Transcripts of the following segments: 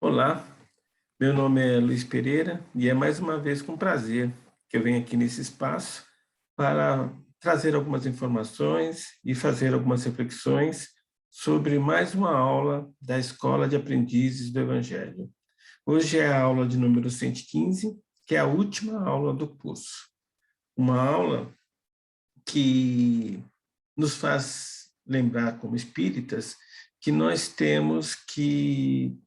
Olá, meu nome é Luiz Pereira e é mais uma vez com prazer que eu venho aqui nesse espaço para trazer algumas informações e fazer algumas reflexões sobre mais uma aula da Escola de Aprendizes do Evangelho. Hoje é a aula de número 115, que é a última aula do curso. Uma aula que nos faz lembrar como espíritas que nós temos que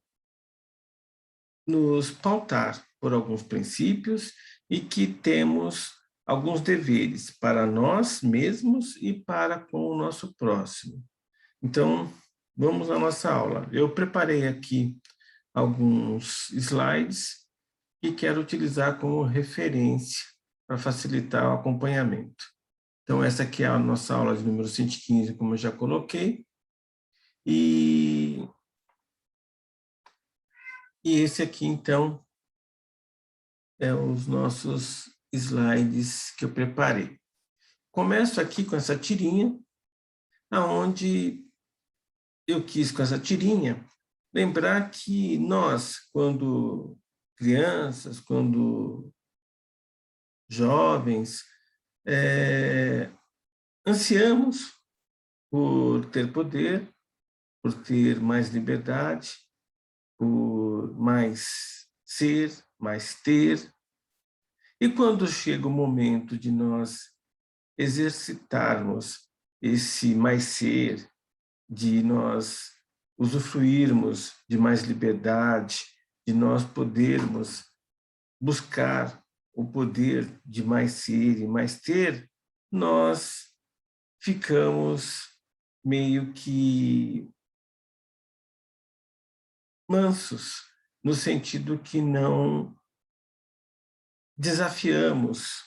nos pautar por alguns princípios e que temos alguns deveres para nós mesmos e para com o nosso próximo. Então, vamos à nossa aula. Eu preparei aqui alguns slides e quero utilizar como referência para facilitar o acompanhamento. Então, essa aqui é a nossa aula de número 115, como eu já coloquei, e esse aqui, então, é os nossos slides que eu preparei. Começo aqui com essa tirinha, aonde eu quis, com essa tirinha, lembrar que nós, quando crianças, quando jovens, ansiamos por ter poder, por ter mais liberdade, por mais ser, mais ter. E quando chega o momento de nós exercitarmos esse mais ser, de nós usufruirmos de mais liberdade, de nós podermos buscar o poder de mais ser e mais ter, nós ficamos meio que mansos, no sentido que não desafiamos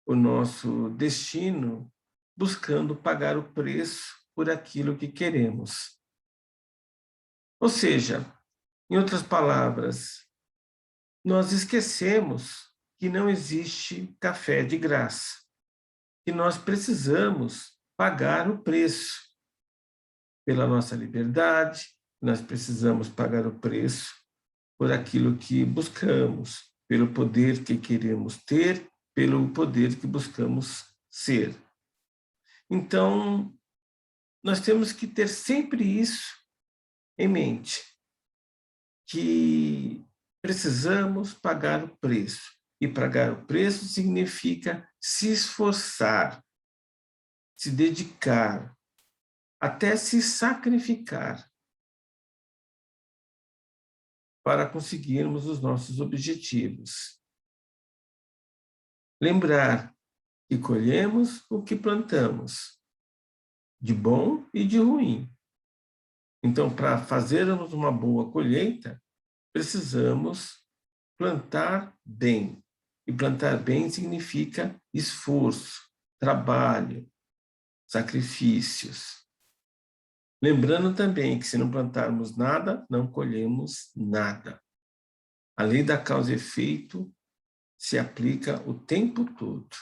o nosso destino buscando pagar o preço por aquilo que queremos. Ou seja, em outras palavras, nós esquecemos que não existe café de graça, que nós precisamos pagar o preço pela nossa liberdade, nós precisamos pagar o preço por aquilo que buscamos, pelo poder que queremos ter, pelo poder que buscamos ser. Então, nós temos que ter sempre isso em mente, que precisamos pagar o preço. E pagar o preço significa se esforçar, se dedicar, até se sacrificar para conseguirmos os nossos objetivos. Lembrar que colhemos o que plantamos, de bom e de ruim. Então, para fazermos uma boa colheita, precisamos plantar bem. E plantar bem significa esforço, trabalho, sacrifícios. Lembrando também que se não plantarmos nada, não colhemos nada. A lei da causa e efeito se aplica o tempo todo.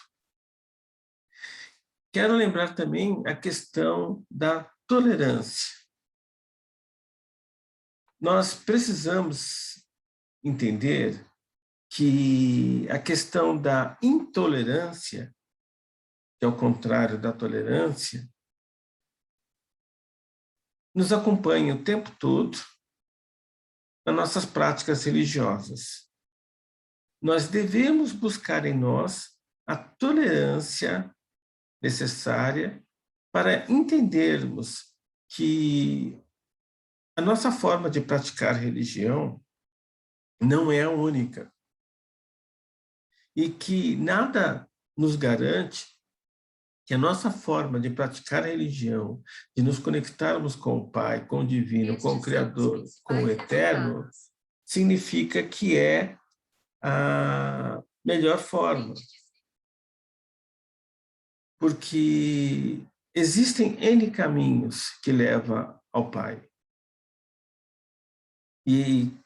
Quero lembrar também a questão da tolerância. Nós precisamos entender que a questão da intolerância, que é o contrário da tolerância, nos acompanha o tempo todo nas nossas práticas religiosas. Nós devemos buscar em nós a tolerância necessária para entendermos que a nossa forma de praticar religião não é a única e que nada nos garante que a nossa forma de praticar religião, de nos conectarmos com o Pai, com o Divino, com o Criador, com o Eterno, significa que é a melhor forma. Porque existem N caminhos que levam ao Pai. E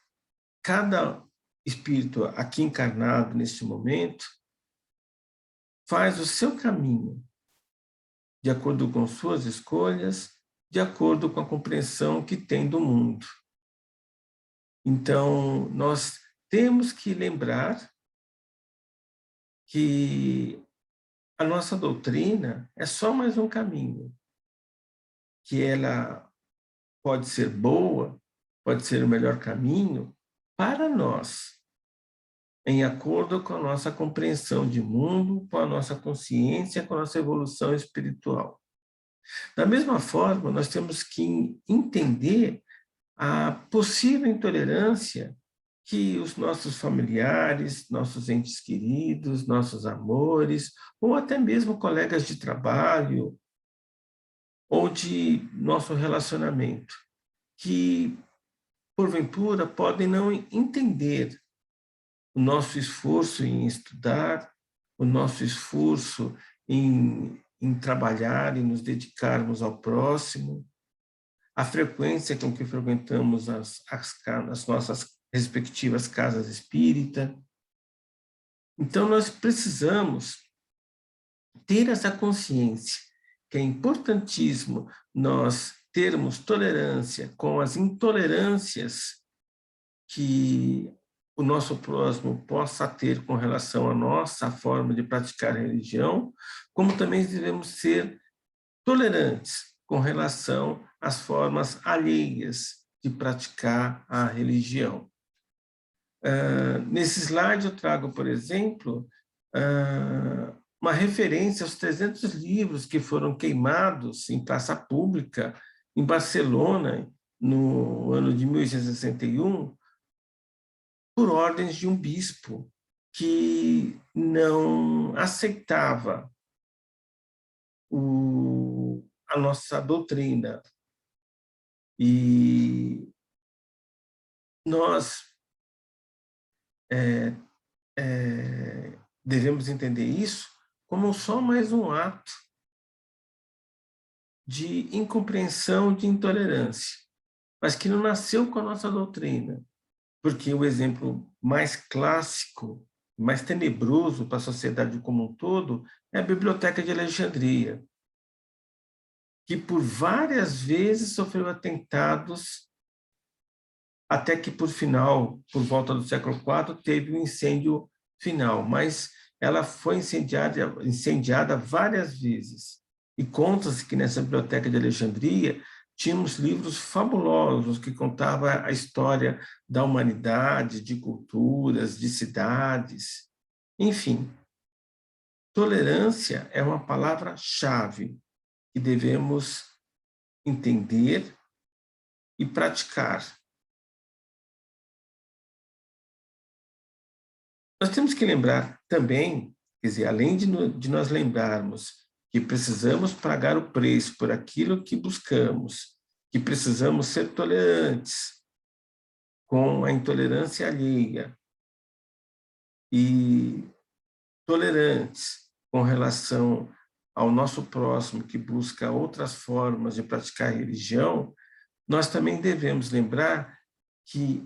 cada espírito aqui encarnado neste momento faz o seu caminho de acordo com suas escolhas, de acordo com a compreensão que tem do mundo. Então, nós temos que lembrar que a nossa doutrina é só mais um caminho, que ela pode ser boa, pode ser o melhor caminho para nós, em acordo com a nossa compreensão de mundo, com a nossa consciência, com a nossa evolução espiritual. Da mesma forma, nós temos que entender a possível intolerância que os nossos familiares, nossos entes queridos, nossos amores, ou até mesmo colegas de trabalho, ou de nosso relacionamento, que, porventura, podem não entender o nosso esforço em estudar, o nosso esforço em trabalhar e nos dedicarmos ao próximo, a frequência com que frequentamos as nossas respectivas casas espírita. Então, nós precisamos ter essa consciência que é importantíssimo nós termos tolerância com as intolerâncias que o nosso próximo possa ter com relação à nossa forma de praticar a religião, como também devemos ser tolerantes com relação às formas alheias de praticar a religião. Nesse slide eu trago, por exemplo, uma referência aos 300 livros que foram queimados em praça pública em Barcelona no ano de 1861, por ordens de um bispo que não aceitava a nossa doutrina. E nós devemos entender isso como só mais um ato de incompreensão, de intolerância, mas que não nasceu com a nossa doutrina, porque o exemplo mais clássico, mais tenebroso para a sociedade como um todo, é a Biblioteca de Alexandria, que por várias vezes sofreu atentados, até que por final, por volta do século IV, teve um incêndio final, mas ela foi incendiada várias vezes. E conta-se que nessa Biblioteca de Alexandria tínhamos livros fabulosos que contavam a história da humanidade, de culturas, de cidades. Enfim, tolerância é uma palavra-chave que devemos entender e praticar. Nós temos que lembrar também, quer dizer, além de nós lembrarmos que precisamos pagar o preço por aquilo que buscamos, que precisamos ser tolerantes com a intolerância alheia e tolerantes com relação ao nosso próximo que busca outras formas de praticar a religião, nós também devemos lembrar que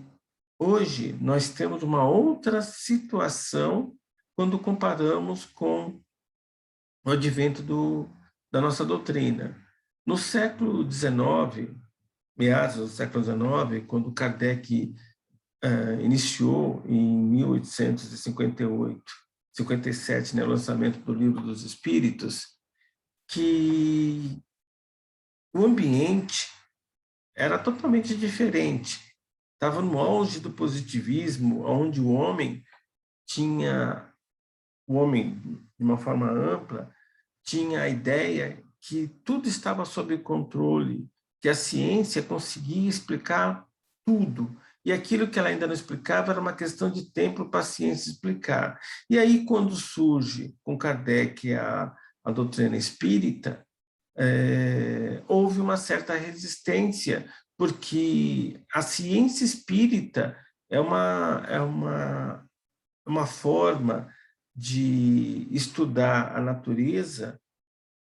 hoje nós temos uma outra situação quando comparamos com o advento da nossa doutrina. No século XIX, meados do século XIX, quando Kardec iniciou em 1858, 57, né, o lançamento do Livro dos Espíritos, que o ambiente era totalmente diferente. Estava no auge do positivismo, onde o homem, de uma forma ampla, tinha a ideia que tudo estava sob controle, que a ciência conseguia explicar tudo. E aquilo que ela ainda não explicava era uma questão de tempo para a ciência explicar. E aí, quando surge com Kardec a doutrina espírita, houve uma certa resistência, porque a ciência espírita é uma forma de estudar a natureza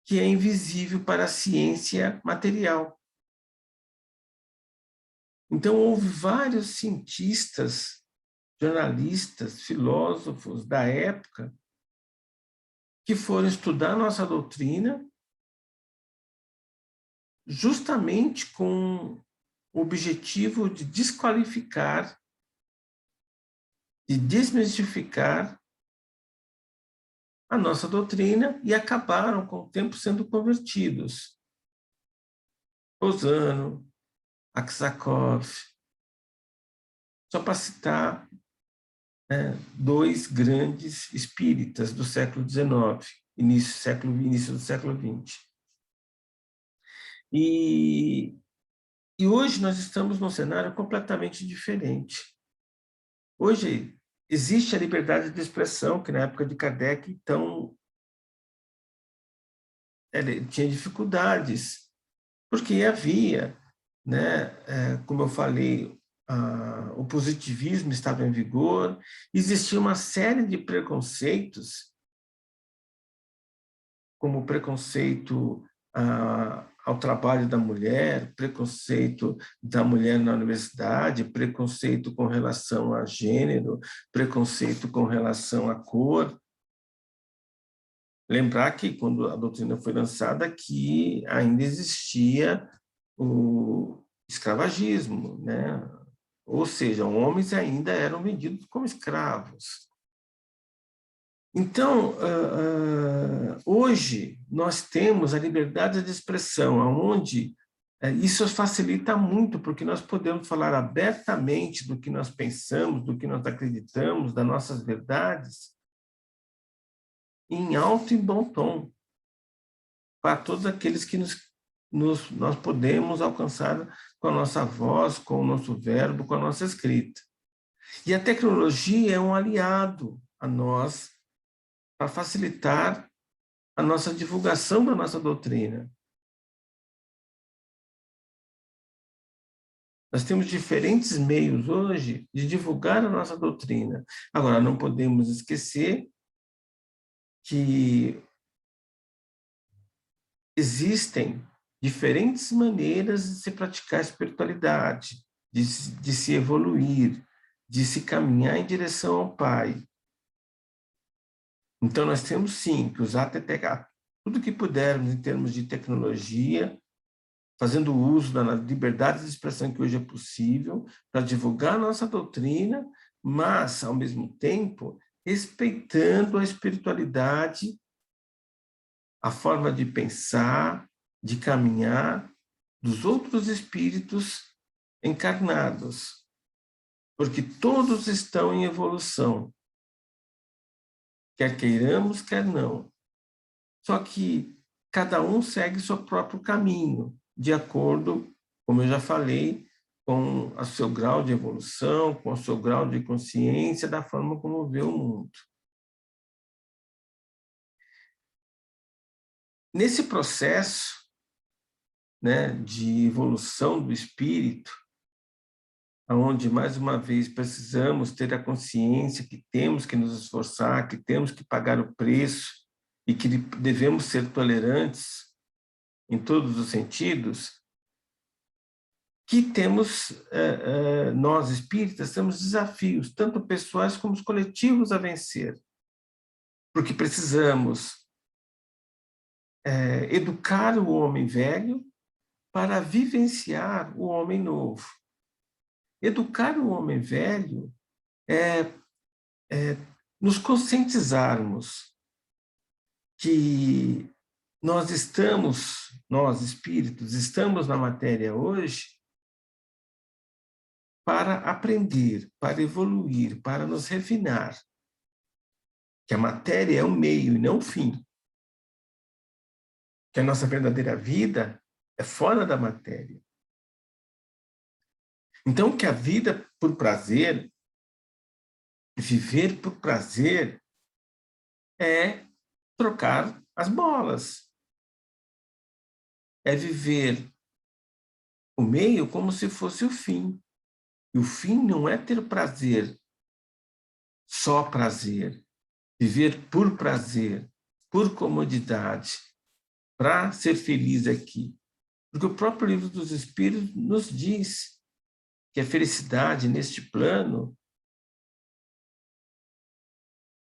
que é invisível para a ciência material. Então, houve vários cientistas, jornalistas, filósofos da época que foram estudar nossa doutrina justamente com o objetivo de desqualificar, de desmistificar a nossa doutrina e acabaram com o tempo sendo convertidos. Rosano, Aksakov, só para citar dois grandes espíritas do século XIX, início do século XX. E hoje nós estamos num cenário completamente diferente. Hoje existe a liberdade de expressão, que na época de Kardec, então, tinha dificuldades, porque havia, né, como eu falei, o positivismo estava em vigor, existia uma série de preconceitos, como o preconceito ao trabalho da mulher, preconceito da mulher na universidade, preconceito com relação a gênero, preconceito com relação à cor. Lembrar que, quando a doutrina foi lançada, que ainda existia o escravagismo, né? Ou seja, homens ainda eram vendidos como escravos. Então, hoje, nós temos a liberdade de expressão, onde isso facilita muito, porque nós podemos falar abertamente do que nós pensamos, do que nós acreditamos, das nossas verdades, em alto e bom tom, para todos aqueles que nós podemos alcançar com a nossa voz, com o nosso verbo, com a nossa escrita. E a tecnologia é um aliado a nós para facilitar a nossa divulgação da nossa doutrina. Nós temos diferentes meios hoje de divulgar a nossa doutrina. Agora, não podemos esquecer que existem diferentes maneiras de se praticar a espiritualidade, de se evoluir, de se caminhar em direção ao Pai. Então, nós temos sim que usar tudo que pudermos em termos de tecnologia, fazendo uso da liberdade de expressão que hoje é possível, para divulgar a nossa doutrina, mas, ao mesmo tempo, respeitando a espiritualidade, a forma de pensar, de caminhar dos outros espíritos encarnados, porque todos estão em evolução, quer queiramos, quer não. Só que cada um segue seu próprio caminho, de acordo, como eu já falei, com o seu grau de evolução, com o seu grau de consciência, da forma como vê o mundo. Nesse processo, né, de evolução do espírito, onde, mais uma vez, precisamos ter a consciência que temos que nos esforçar, que temos que pagar o preço e que devemos ser tolerantes em todos os sentidos, que temos, nós espíritas, temos desafios, tanto pessoais como coletivos a vencer, porque precisamos educar o homem velho para vivenciar o homem novo. Educar o homem velho é nos conscientizarmos que nós espíritos, estamos na matéria hoje para aprender, para evoluir, para nos refinar. Que a matéria é um meio e não um fim. Que a nossa verdadeira vida é fora da matéria. Então, que a vida por prazer, viver por prazer, é trocar as bolas. É viver o meio como se fosse o fim. E o fim não é ter prazer, só prazer. Viver por prazer, por comodidade, para ser feliz aqui. Porque o próprio Livro dos Espíritos nos diz que a felicidade neste plano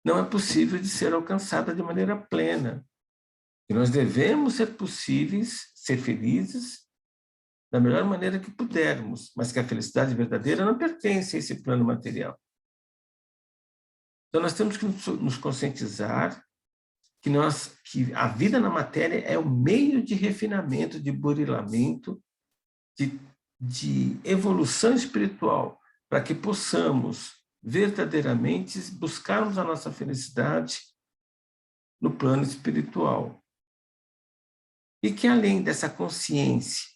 não é possível de ser alcançada de maneira plena. E nós devemos ser possíveis, ser felizes, da melhor maneira que pudermos, mas que a felicidade verdadeira não pertence a esse plano material. Então, nós temos que nos conscientizar que a vida na matéria é o meio de refinamento, de burilamento, de evolução espiritual, para que possamos verdadeiramente buscarmos a nossa felicidade no plano espiritual. E que além dessa consciência,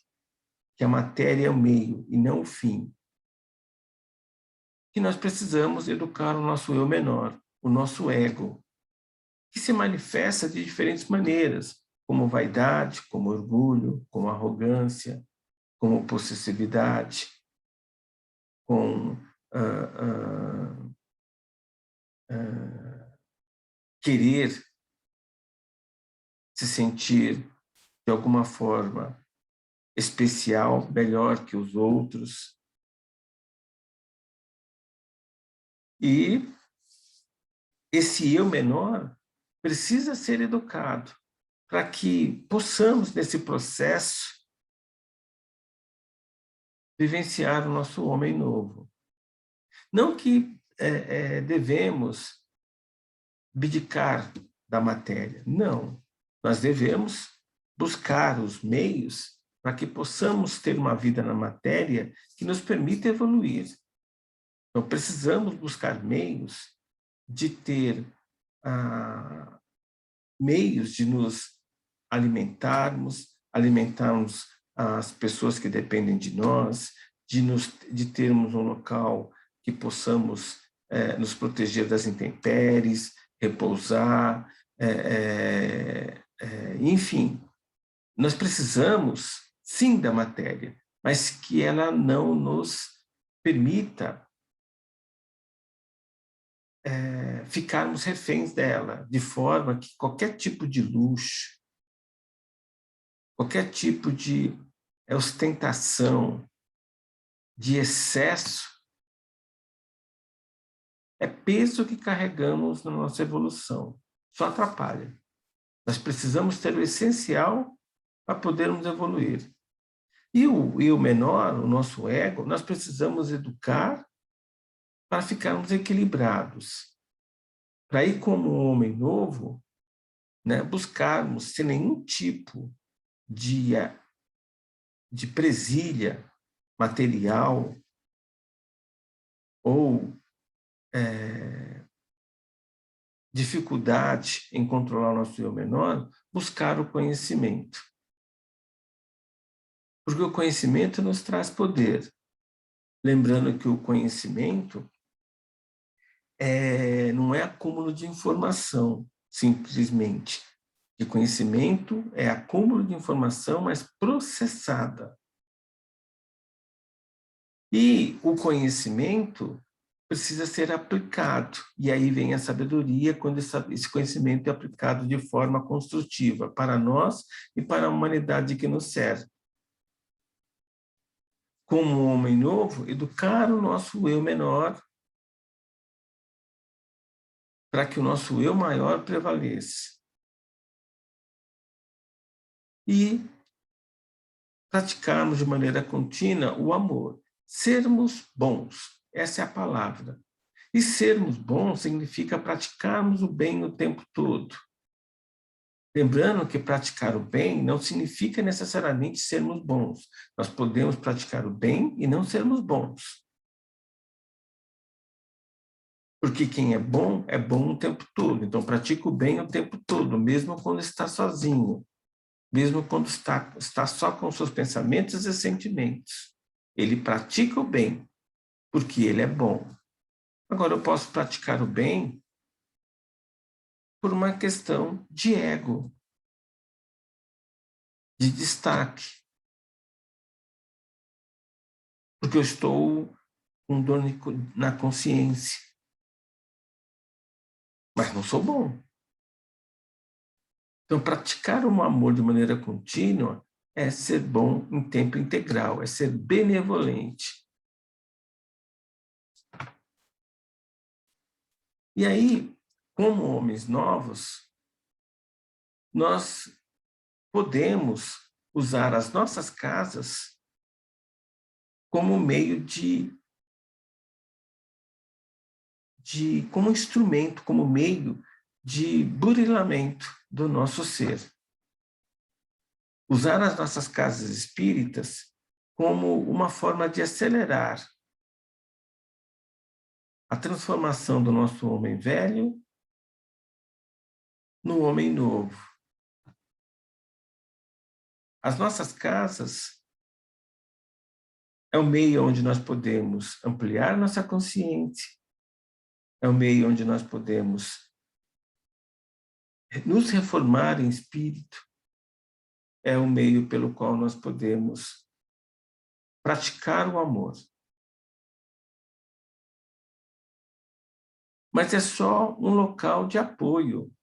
que a matéria é o meio e não o fim, que nós precisamos educar o nosso eu menor, o nosso ego, que se manifesta de diferentes maneiras, como vaidade, como orgulho, como arrogância, como possessividade, com querer se sentir, de alguma forma, especial, melhor que os outros. E esse eu menor precisa ser educado para que possamos, nesse processo, vivenciar o nosso homem novo. Não que devemos abdicar da matéria, não. Nós devemos buscar os meios para que possamos ter uma vida na matéria que nos permita evoluir. Então, precisamos buscar meios de ter meios de nos alimentarmos as pessoas que dependem de nós, de termos um local que possamos nos proteger das intempéries, repousar, enfim. Nós precisamos, sim, da matéria, mas que ela não nos permita ficarmos reféns dela, de forma que qualquer tipo de luxo, qualquer tipo de ostentação, de excesso, é peso que carregamos na nossa evolução, só atrapalha. Nós precisamos ter o essencial para podermos evoluir. E o menor, o nosso ego, nós precisamos educar para ficarmos equilibrados. Para ir como um homem novo, né, buscarmos sem nenhum tipo de presilha material ou dificuldade em controlar o nosso eu menor, buscar o conhecimento. Porque o conhecimento nos traz poder. Lembrando que o conhecimento não é acúmulo de informação, simplesmente. O conhecimento é acúmulo de informação, mas processada. E o conhecimento precisa ser aplicado. E aí vem a sabedoria, quando esse conhecimento é aplicado de forma construtiva para nós e para a humanidade que nos serve. Como um homem novo, educar o nosso eu menor para que o nosso eu maior prevaleça. E praticarmos de maneira contínua o amor. Sermos bons, essa é a palavra. E sermos bons significa praticarmos o bem o tempo todo. Lembrando que praticar o bem não significa necessariamente sermos bons. Nós podemos praticar o bem e não sermos bons. Porque quem é bom o tempo todo. Então, pratica o bem o tempo todo, mesmo quando está sozinho. Mesmo quando está só com seus pensamentos e sentimentos. Ele pratica o bem, porque ele é bom. Agora, eu posso praticar o bem por uma questão de ego, de destaque. Porque eu estou com dor na consciência. Mas não sou bom. Então, praticar o amor de maneira contínua é ser bom em tempo integral, é ser benevolente. E aí, como homens novos, nós podemos usar as nossas casas como meio como instrumento, como meio de burilamento do nosso ser. Usar as nossas casas espíritas como uma forma de acelerar a transformação do nosso homem velho no homem novo. As nossas casas é o meio onde nós podemos ampliar nossa consciência, é o meio onde nós podemos nos reformar em espírito, é o meio pelo qual nós podemos praticar o amor. Mas é só um local de apoio.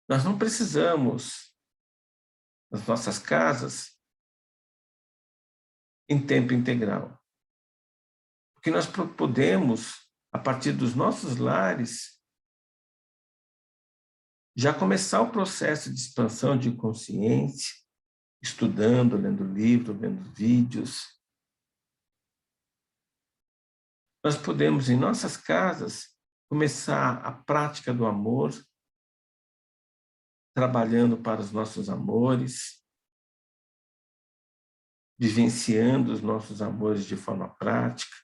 Nós não precisamos, nas nossas casas, em tempo integral. Porque nós podemos, a partir dos nossos lares, já começar o processo de expansão de consciência, estudando, lendo livros, vendo vídeos. Nós podemos, em nossas casas, começar a prática do amor, trabalhando para os nossos amores, vivenciando os nossos amores de forma prática.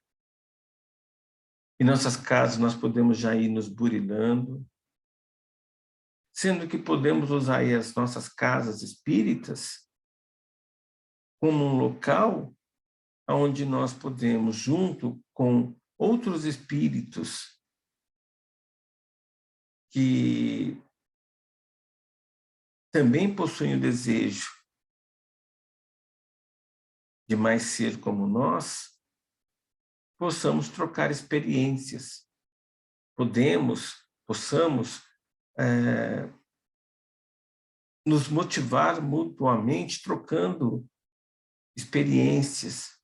Em nossas casas, nós podemos já ir nos burilando, sendo que podemos usar aí as nossas casas espíritas como um local onde nós podemos, junto com outros espíritos que também possuem o desejo de mais ser como nós, possamos trocar experiências, possamos nos motivar mutuamente, trocando experiências,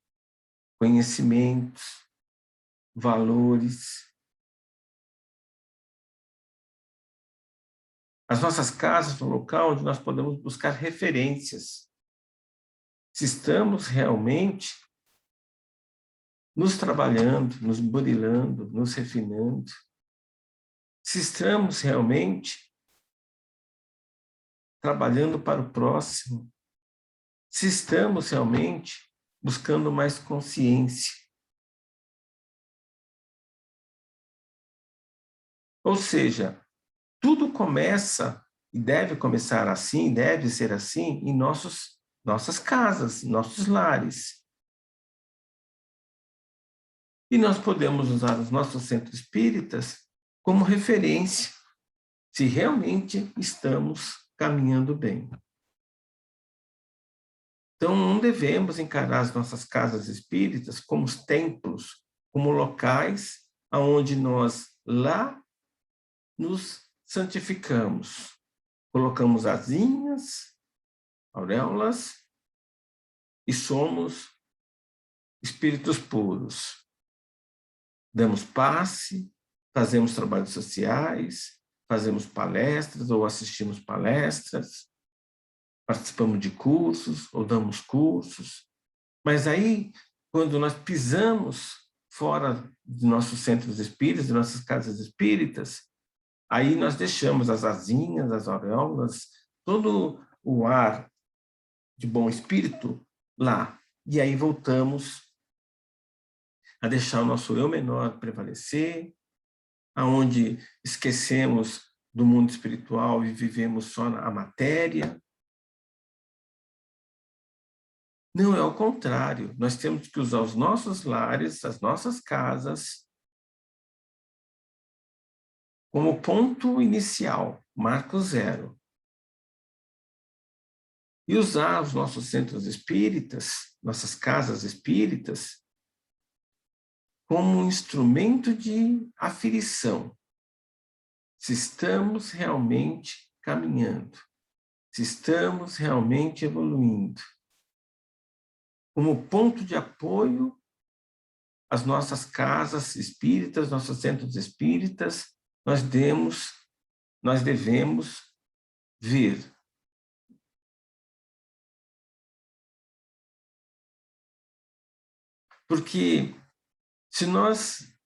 conhecimentos, valores. As nossas casas são um local onde nós podemos buscar referências. Se estamos realmente nos trabalhando, nos burilando, nos refinando, se estamos realmente trabalhando para o próximo, se estamos realmente buscando mais consciência. Ou seja, tudo começa e deve começar assim, deve ser assim em nossas casas, nossos lares. E nós podemos usar os nossos centros espíritas como referência, se realmente estamos caminhando bem. Então, não devemos encarar as nossas casas espíritas como os templos, como locais onde nós lá nos santificamos. Colocamos asinhas, auréolas e somos espíritos puros. Damos passe, fazemos trabalhos sociais, fazemos palestras ou assistimos palestras, participamos de cursos ou damos cursos. Mas aí, quando nós pisamos fora de nossos centros espíritas, de nossas casas espíritas, aí nós deixamos as asinhas, as auréolas, todo o ar de bom espírito lá. E aí voltamos a deixar o nosso eu menor prevalecer, aonde esquecemos do mundo espiritual e vivemos só a matéria. Não, é o contrário. Nós temos que usar os nossos lares, as nossas casas, como ponto inicial, marco zero. E usar os nossos centros espíritas, nossas casas espíritas, como um instrumento de aferição. Se estamos realmente caminhando, se estamos realmente evoluindo. Como ponto de apoio, as nossas casas espíritas, nossos centros espíritas, nós devemos ver. Porque se nós,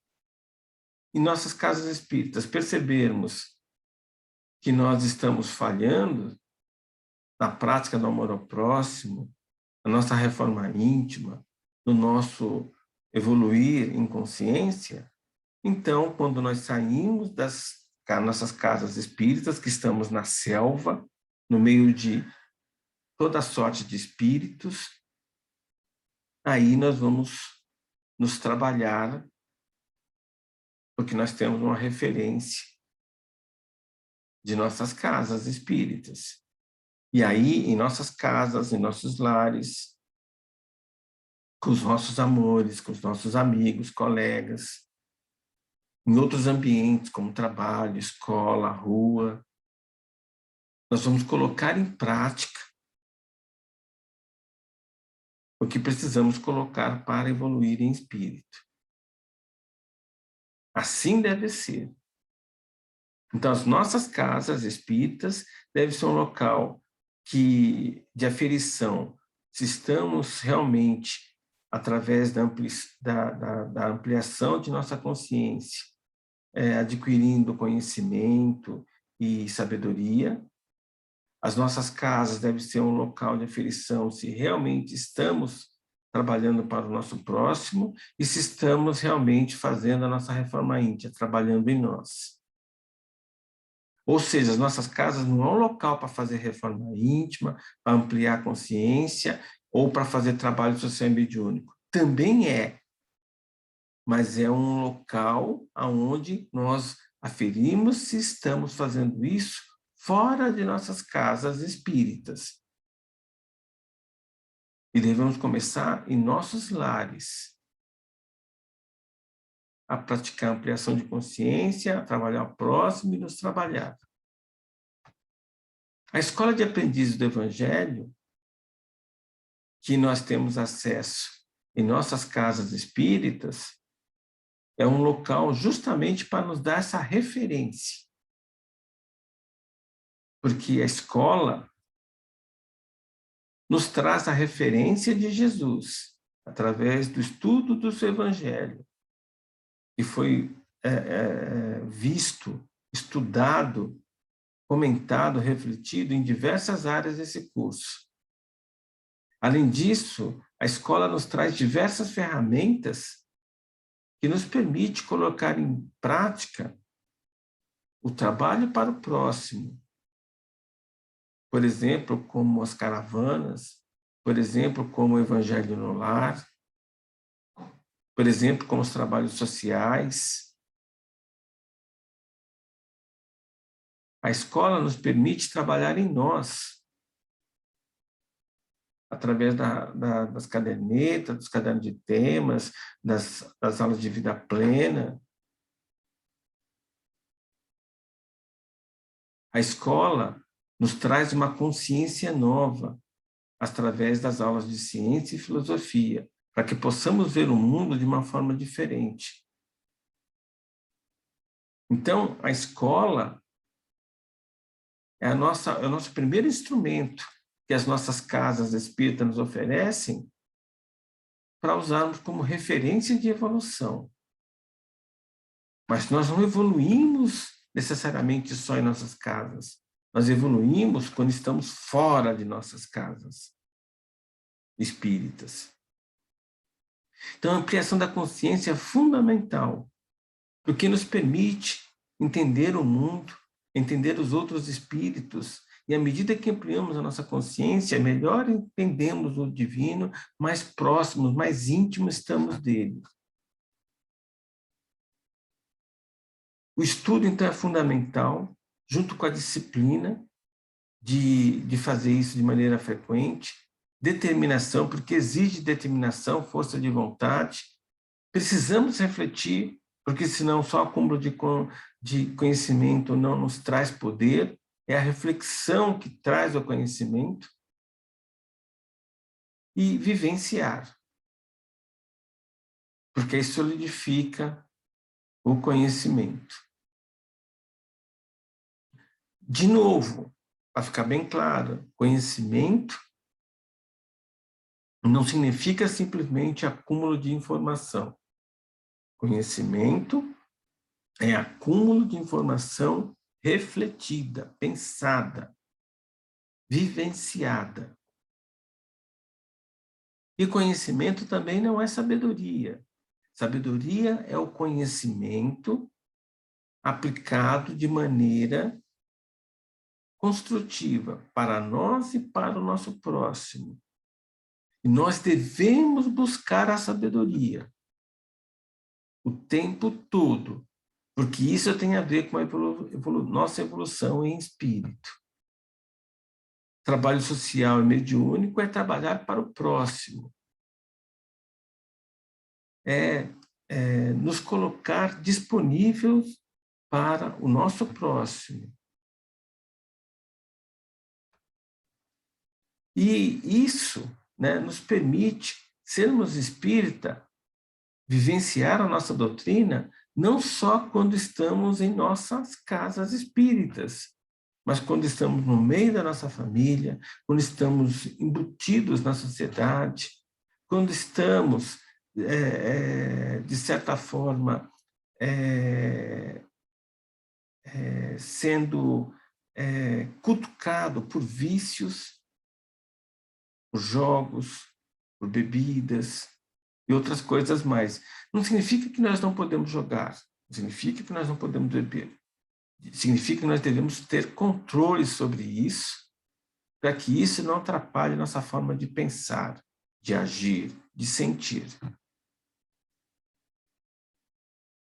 em nossas casas espíritas, percebermos que nós estamos falhando na prática do amor ao próximo, na nossa reforma íntima, no nosso evoluir em consciência, então, quando nós saímos das nossas casas espíritas, que estamos na selva, no meio de toda sorte de espíritos, aí nós vamos nos trabalhar, porque nós temos uma referência de nossas casas espíritas. E aí, em nossas casas, em nossos lares, com os nossos amores, com os nossos amigos, colegas, em outros ambientes, como trabalho, escola, rua, nós vamos colocar em prática o que precisamos colocar para evoluir em espírito. Assim deve ser. Então, as nossas casas espíritas devem ser um local de aferição, se estamos realmente, através da ampliação de nossa consciência, adquirindo conhecimento e sabedoria. As nossas casas devem ser um local de aferição se realmente estamos trabalhando para o nosso próximo e se estamos realmente fazendo a nossa reforma íntima, trabalhando em nós. Ou seja, as nossas casas não é um local para fazer reforma íntima, para ampliar a consciência ou para fazer trabalho social e mediúnico. Também é, mas é um local onde nós aferimos se estamos fazendo isso fora de nossas casas espíritas. E devemos começar em nossos lares a praticar ampliação de consciência, a trabalhar o próximo e nos trabalhar. A escola de aprendizes do Evangelho, que nós temos acesso em nossas casas espíritas, é um local justamente para nos dar essa referência. Porque a escola nos traz a referência de Jesus, através do estudo do seu Evangelho, que foi visto, estudado, comentado, refletido em diversas áreas desse curso. Além disso, a escola nos traz diversas ferramentas que nos permite colocar em prática o trabalho para o próximo. Por exemplo, como as caravanas, por exemplo, como o Evangelho no Lar, por exemplo, como os trabalhos sociais. A escola nos permite trabalhar em nós, através das cadernetas, dos cadernos de temas, das aulas de vida plena. A escola nos traz uma consciência nova, através das aulas de ciência e filosofia, para que possamos ver o mundo de uma forma diferente. Então, a escola é o nosso primeiro instrumento que as nossas casas espíritas nos oferecem para usarmos como referência de evolução. Mas nós não evoluímos necessariamente só em nossas casas. Nós evoluímos quando estamos fora de nossas casas espíritas. Então, a ampliação da consciência é fundamental, porque nos permite entender o mundo, entender os outros espíritos, e à medida que ampliamos a nossa consciência, melhor entendemos o divino, mais próximos, mais íntimos estamos dele. O estudo, então, é fundamental, junto com a disciplina de fazer isso de maneira frequente, determinação, porque exige determinação, força de vontade. Precisamos refletir, porque senão só acúmulo de conhecimento não nos traz poder, é a reflexão que traz o conhecimento. E vivenciar, porque aí solidifica o conhecimento. De novo, para ficar bem claro, conhecimento não significa simplesmente acúmulo de informação. Conhecimento é acúmulo de informação refletida, pensada, vivenciada. E conhecimento também não é sabedoria. Sabedoria é o conhecimento aplicado de maneira construtiva para nós e para o nosso próximo. E nós devemos buscar a sabedoria o tempo todo, porque isso tem a ver com a nossa evolução em espírito. Trabalho social e mediúnico é trabalhar para o próximo. Nos colocar disponíveis para o nosso próximo. E isso, né, nos permite sermos espírita, vivenciar a nossa doutrina, não só quando estamos em nossas casas espíritas, mas quando estamos no meio da nossa família, quando estamos embutidos na sociedade, quando estamos, de certa forma, sendo cutucado por vícios, por jogos, por bebidas e outras coisas mais. Não significa que nós não podemos jogar, não significa que nós não podemos beber. Significa que nós devemos ter controle sobre isso, para que isso não atrapalhe nossa forma de pensar, de agir, de sentir.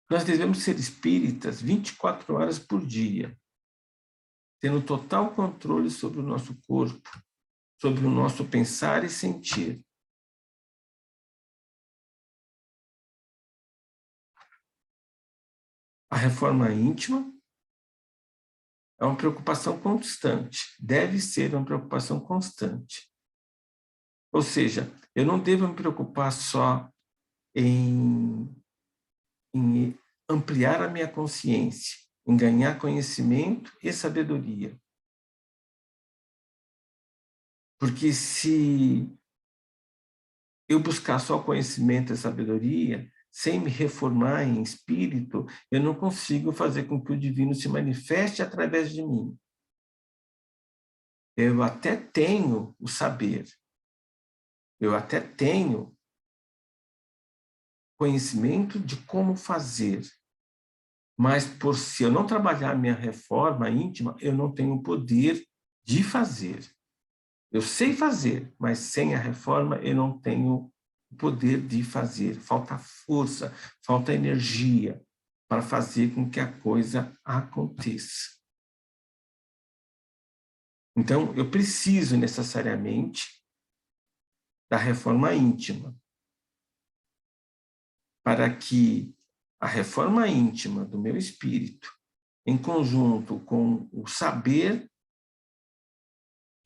Nós devemos ser espíritas 24 horas por dia, tendo total controle sobre o nosso corpo, sobre o nosso pensar e sentir. A reforma íntima é uma preocupação constante, deve ser uma preocupação constante. Ou seja, eu não devo me preocupar só em ampliar a minha consciência, em ganhar conhecimento e sabedoria. Porque se eu buscar só conhecimento e sabedoria, sem me reformar em espírito, eu não consigo fazer com que o divino se manifeste através de mim. Eu até tenho o saber, eu até tenho conhecimento de como fazer, mas se eu não trabalhar minha reforma íntima, eu não tenho o poder de fazer. Eu sei fazer, mas sem a reforma eu não tenho o poder de fazer. Falta força, falta energia para fazer com que a coisa aconteça. Então, eu preciso necessariamente da reforma íntima, para que a reforma íntima do meu espírito, em conjunto com o saber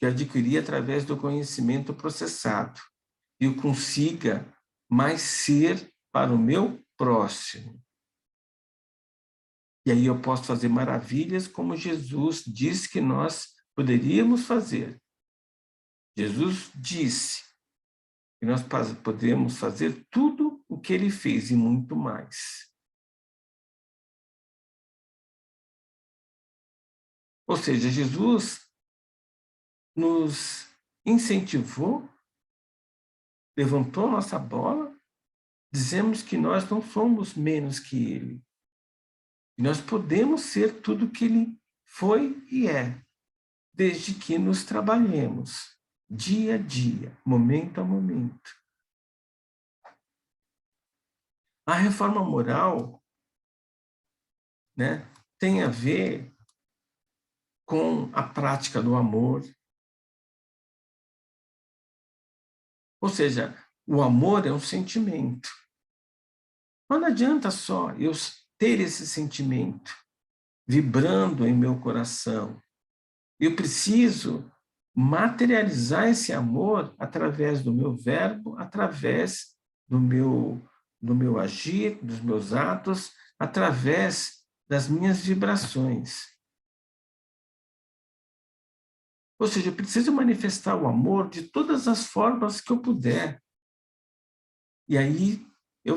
que eu adquiri através do conhecimento processado, eu consiga mais ser para o meu próximo. E aí eu posso fazer maravilhas como Jesus disse que nós poderíamos fazer. Jesus disse que nós podemos fazer tudo o que ele fez e muito mais. Ou seja, Jesus nos incentivou, levantou nossa bola, dizemos que nós não somos menos que ele. E nós podemos ser tudo que ele foi e é, desde que nos trabalhemos, dia a dia, momento a momento. A reforma moral, né, tem a ver com a prática do amor. Ou seja, o amor é um sentimento. Mas não adianta só eu ter esse sentimento vibrando em meu coração. Eu preciso materializar esse amor através do meu verbo, através do meu agir, dos meus atos, através das minhas vibrações. Ou seja, eu preciso manifestar o amor de todas as formas que eu puder. E aí eu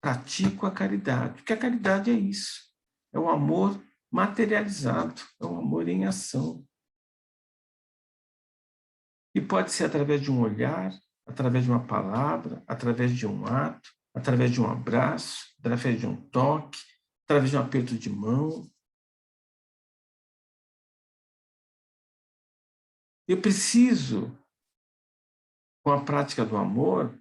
pratico a caridade, porque a caridade é isso, é o amor materializado, é o amor em ação. E pode ser através de um olhar, através de uma palavra, através de um ato, através de um abraço, através de um toque, através de um aperto de mão. Eu preciso, com a prática do amor,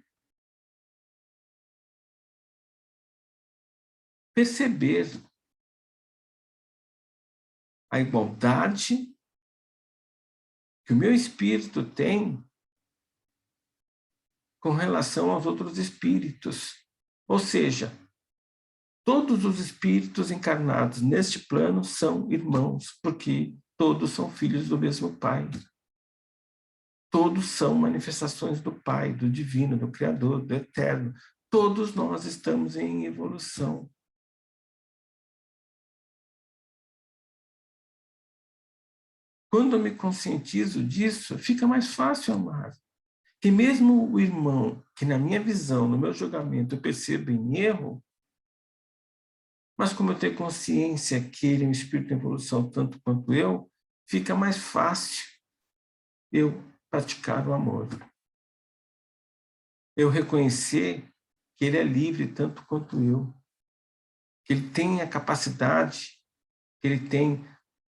perceber a igualdade que o meu espírito tem com relação aos outros espíritos. Ou seja, todos os espíritos encarnados neste plano são irmãos, porque todos são filhos do mesmo Pai. Todos são manifestações do Pai, do Divino, do Criador, do Eterno. Todos nós estamos em evolução. Quando eu me conscientizo disso, fica mais fácil amar. Que mesmo o irmão, que na minha visão, no meu julgamento, eu percebo em erro, mas como eu tenho consciência que ele é um espírito em evolução tanto quanto eu, fica mais fácil eu praticar o amor. Eu reconhecer que ele é livre tanto quanto eu, que ele tem a capacidade, que ele tem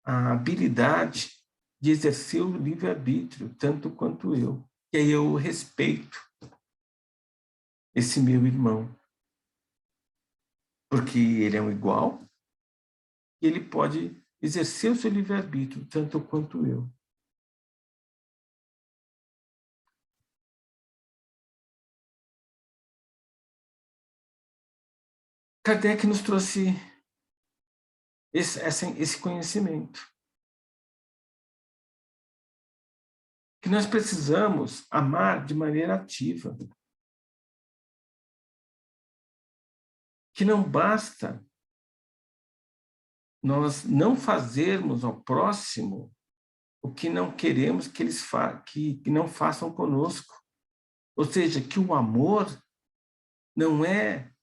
a habilidade de exercer o livre-arbítrio tanto quanto eu. E aí eu respeito esse meu irmão, porque ele é um igual e ele pode exercer o seu livre-arbítrio tanto quanto eu. Kardec nos trouxe esse conhecimento. Que nós precisamos amar de maneira ativa. Que não basta nós não fazermos ao próximo o que não queremos que eles que não façam conosco. Ou seja, que o amor não é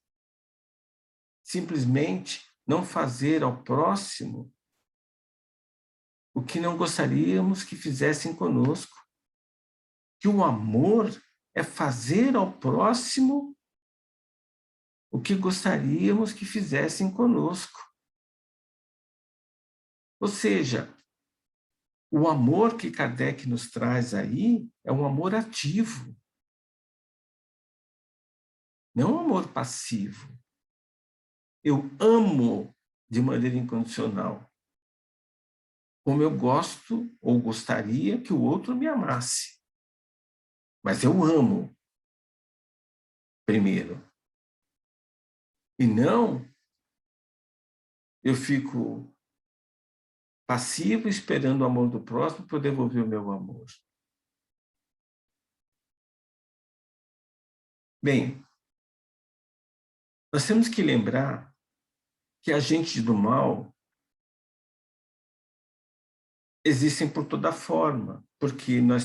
simplesmente não fazer ao próximo o que não gostaríamos que fizessem conosco. Que o amor é fazer ao próximo o que gostaríamos que fizessem conosco. Ou seja, o amor que Kardec nos traz aí é um amor ativo, não um amor passivo. Eu amo de maneira incondicional, como eu gosto ou gostaria que o outro me amasse. Mas eu amo primeiro. E não eu fico passivo esperando o amor do próximo para devolver o meu amor. Bem, nós temos que lembrar que agentes do mal existem por toda forma, porque nós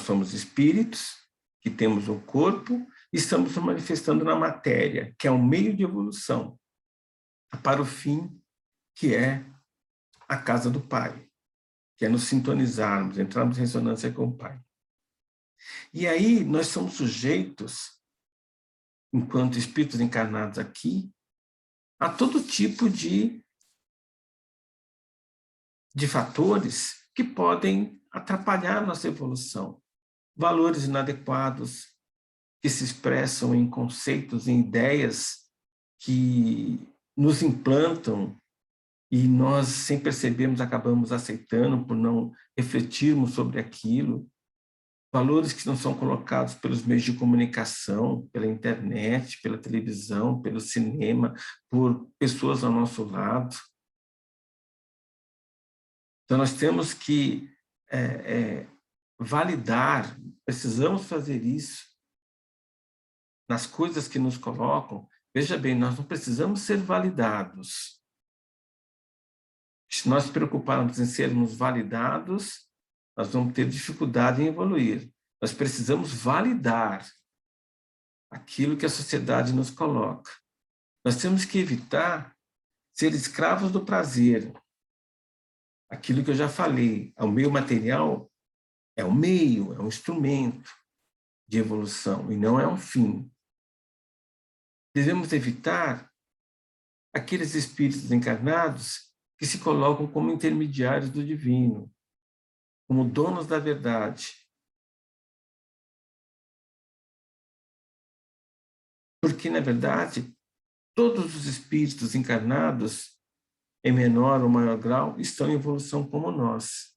somos espíritos que temos um corpo e estamos nos manifestando na matéria, que é um meio de evolução, para o fim que é a casa do Pai, que é nos sintonizarmos, entrarmos em ressonância com o Pai. E aí nós somos sujeitos, enquanto espíritos encarnados aqui, a todo tipo de fatores que podem atrapalhar nossa evolução. Valores inadequados que se expressam em conceitos, em ideias que nos implantam e nós, sem percebermos, acabamos aceitando por não refletirmos sobre aquilo. Valores que não são colocados pelos meios de comunicação, pela internet, pela televisão, pelo cinema, por pessoas ao nosso lado. Então, nós temos que validar, precisamos fazer isso nas coisas que nos colocam. Veja bem, nós não precisamos ser validados. Se nós nos preocuparmos em sermos validados, nós vamos ter dificuldade em evoluir. Nós precisamos validar aquilo que a sociedade nos coloca. Nós temos que evitar ser escravos do prazer. Aquilo que eu já falei, o meio material é um meio, é um instrumento de evolução e não é um fim. Devemos evitar aqueles espíritos encarnados que se colocam como intermediários do divino, como donos da verdade. Porque, na verdade, todos os espíritos encarnados, em menor ou maior grau, estão em evolução como nós.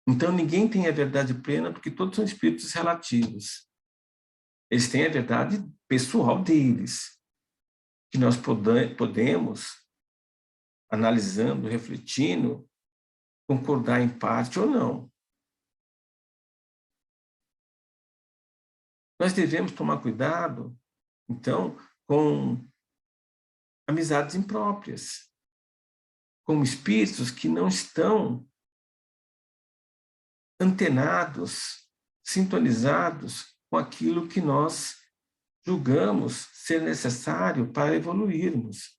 Então, ninguém tem a verdade plena, porque todos são espíritos relativos. Eles têm a verdade pessoal deles, que nós podemos, analisando, refletindo, concordar em parte ou não. Nós devemos tomar cuidado, então, com amizades impróprias, com espíritos que não estão antenados, sintonizados com aquilo que nós julgamos ser necessário para evoluirmos.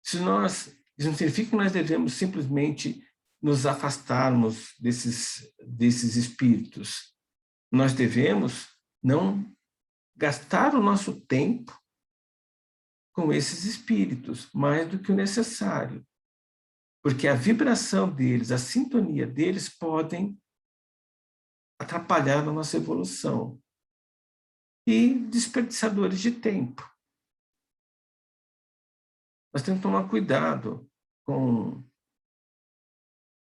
Isso não significa que nós devemos simplesmente nos afastarmos desses espíritos. Nós devemos não gastar o nosso tempo com esses espíritos, mais do que o necessário. Porque a vibração deles, a sintonia deles podem atrapalhar a nossa evolução. E desperdiçadores de tempo. Nós temos que tomar cuidado com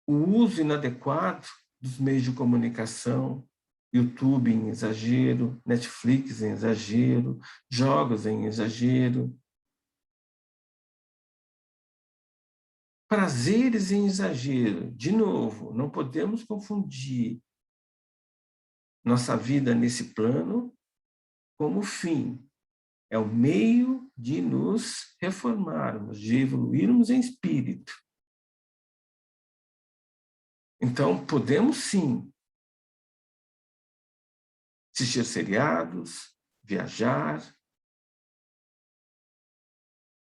o uso inadequado dos meios de comunicação, YouTube em exagero, Netflix em exagero, jogos em exagero, prazeres em exagero. De novo, não podemos confundir nossa vida nesse plano como fim. É o meio de nos reformarmos, de evoluirmos em espírito. Então, podemos sim assistir seriados, viajar,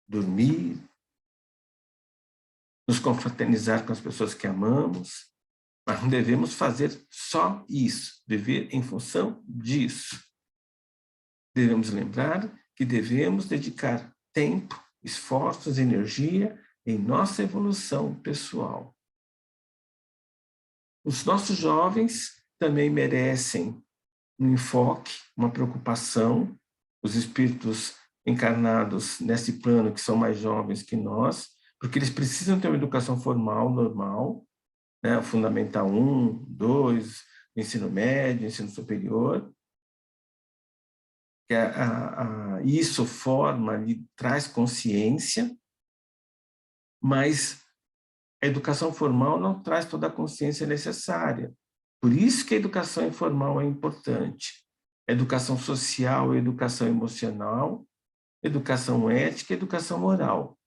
dormir, nos confraternizar com as pessoas que amamos, mas não devemos fazer só isso, viver em função disso. Devemos lembrar que devemos dedicar tempo, esforços, energia em nossa evolução pessoal. Os nossos jovens também merecem um enfoque, uma preocupação, os espíritos encarnados nesse plano que são mais jovens que nós, porque eles precisam ter uma educação formal, normal, né? Fundamental 1, 2, ensino médio, ensino superior, que isso forma e traz consciência, mas a educação formal não traz toda a consciência necessária. Por isso que a educação informal é importante. A educação social, a educação emocional, educação ética e educação moral.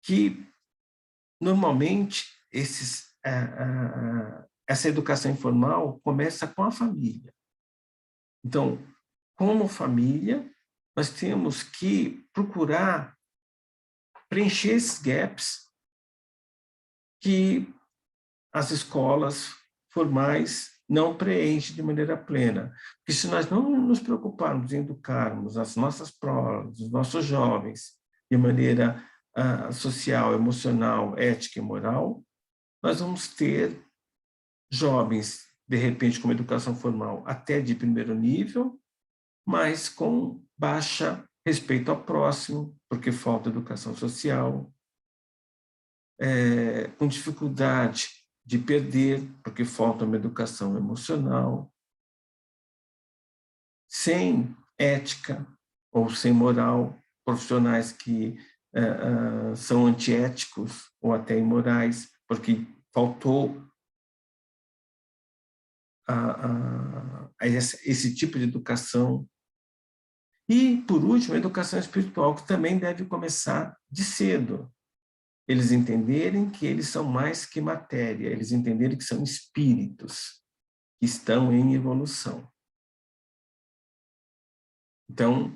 Que, normalmente, essa educação informal começa com a família. Então, como família, nós temos que procurar preencher esses gaps que as escolas formais não preenchem de maneira plena. Porque se nós não nos preocuparmos em educarmos as nossas prolas, os nossos jovens, de maneira social, emocional, ética e moral, nós vamos ter jovens, de repente, com uma educação formal até de primeiro nível, mas com baixa respeito ao próximo, porque falta educação social, com dificuldade de perder, porque falta uma educação emocional, sem ética ou sem moral, profissionais que são antiéticos ou até imorais, porque faltou esse tipo de educação. E, por último, a educação espiritual, que também deve começar de cedo. Eles entenderem que eles são mais que matéria, eles entenderem que são espíritos que estão em evolução. Então,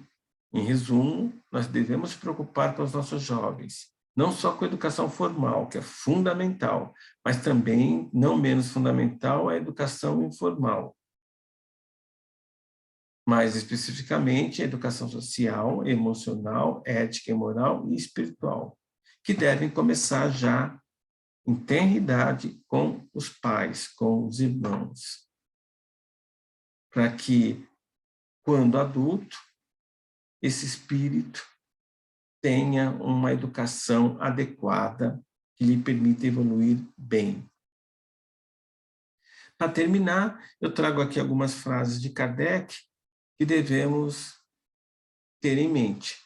em resumo, nós devemos nos preocupar com os nossos jovens, não só com a educação formal, que é fundamental, mas também, não menos fundamental, a educação informal. Mais especificamente, a educação social, emocional, ética e moral e espiritual, que devem começar já em tenra idade com os pais, com os irmãos, para que, quando adulto, esse espírito tenha uma educação adequada que lhe permita evoluir bem. Para terminar, eu trago aqui algumas frases de Kardec que devemos ter em mente.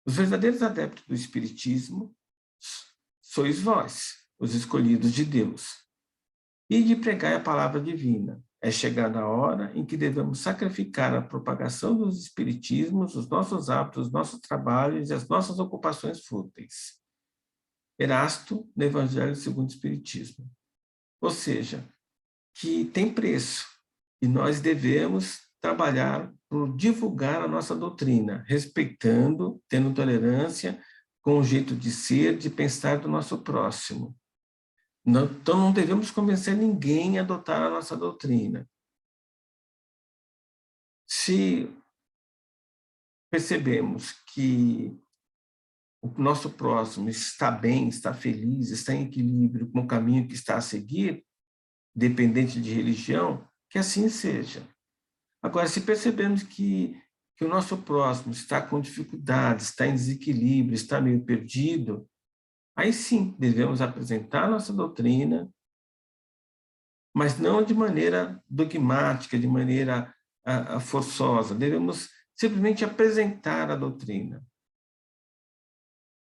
Os verdadeiros adeptos do Espiritismo sois vós, os escolhidos de Deus, e de pregar a palavra divina. É chegada a hora em que devemos sacrificar a propagação dos espiritismos, os nossos hábitos, os nossos trabalhos e as nossas ocupações fúteis. Erasto, no Evangelho segundo o Espiritismo. Ou seja, que tem preço, e nós devemos trabalhar por divulgar a nossa doutrina, respeitando, tendo tolerância com o jeito de ser, de pensar do nosso próximo. Então, não devemos convencer ninguém a adotar a nossa doutrina. Se percebemos que o nosso próximo está bem, está feliz, está em equilíbrio com o caminho que está a seguir, dependente de religião, que assim seja. Agora, se percebemos que o nosso próximo está com dificuldades, está em desequilíbrio, está meio perdido, aí sim devemos apresentar nossa doutrina, mas não de maneira dogmática, de maneira forçosa. Devemos simplesmente apresentar a doutrina,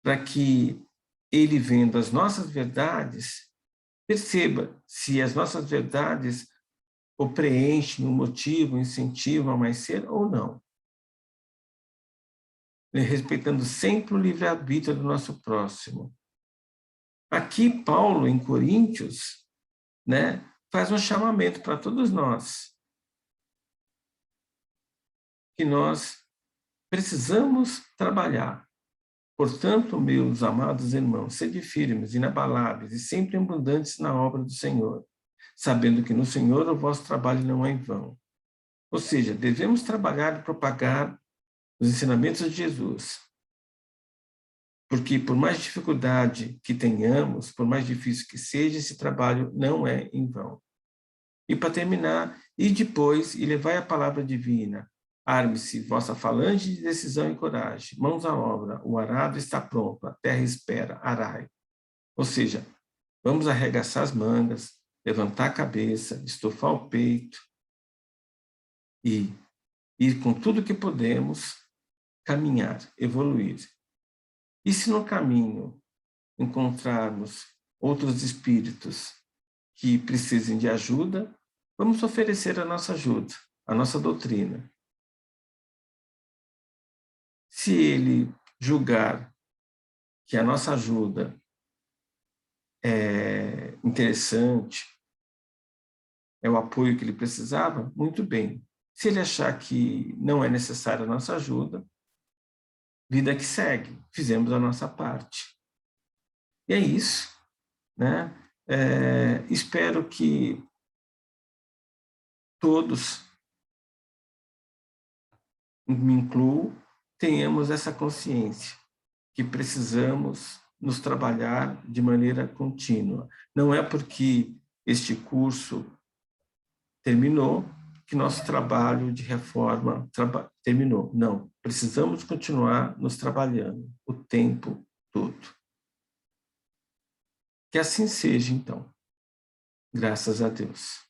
para que ele, vendo as nossas verdades, perceba se as nossas verdades o preenchem, o motivam, incentivam a mais ser ou não. Respeitando sempre o livre-arbítrio do nosso próximo. Aqui, Paulo, em Coríntios, né, faz um chamamento para todos nós, que nós precisamos trabalhar. Portanto, meus amados irmãos, sede firmes, inabaláveis e sempre abundantes na obra do Senhor, sabendo que no Senhor o vosso trabalho não é em vão. Ou seja, devemos trabalhar e propagar os ensinamentos de Jesus. Porque por mais dificuldade que tenhamos, por mais difícil que seja, esse trabalho não é em vão. E para terminar, e depois, e levai a palavra divina, arme-se vossa falange de decisão e coragem, mãos à obra, o arado está pronto, a terra espera, arai. Ou seja, vamos arregaçar as mangas, levantar a cabeça, estufar o peito e ir com tudo que podemos, caminhar, evoluir. E se no caminho encontrarmos outros espíritos que precisem de ajuda, vamos oferecer a nossa ajuda, a nossa doutrina. Se ele julgar que a nossa ajuda é interessante, é o apoio que ele precisava, muito bem. Se ele achar que não é necessária a nossa ajuda, vida que segue, fizemos a nossa parte. E é isso, né? Espero que todos, me incluo, tenhamos essa consciência que precisamos nos trabalhar de maneira contínua. Não é porque este curso terminou que nosso trabalho de reforma terminou. Não, precisamos continuar nos trabalhando o tempo todo. Que assim seja, então. Graças a Deus.